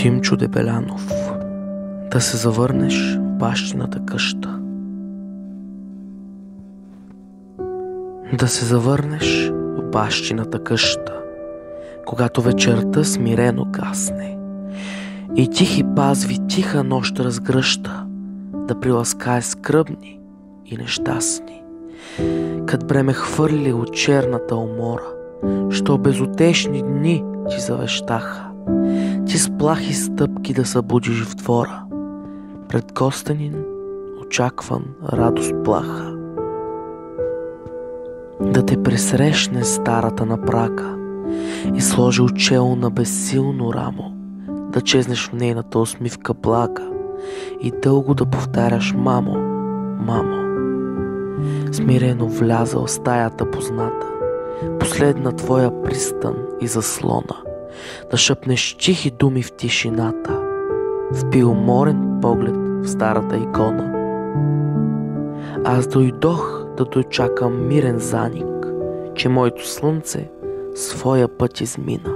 Димчо Дебелянов. Да се завърнеш в бащината къща. Да се завърнеш в бащината къща, когато вечерта смирено гасне и тихи пазви тиха нощ разгръща, да приласкае скръбни и нещастни. Кад бреме хвърли от черната умора, що безутешни дни ти завещаха, ти с плахи стъпки да събудиш в двора, пред гостенин очакван радост плаха. Да те пресрещне старата на прага и сложи чело на безсилно рамо, да чезнеш в нейната усмивка блага и дълго да повтаряш мамо, мамо. Смирено вляза в стаята позната, последна твоя пристан и заслона, да шъпнеш чихи думи в тишината, впи уморен поглед в старата икона. Аз дойдох да дочакам мирен заник, че моето слънце своя път измина.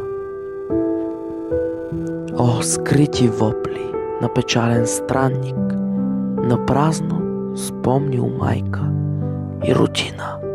О, скрити вопли на печален странник, на празно спомнил майка и родина.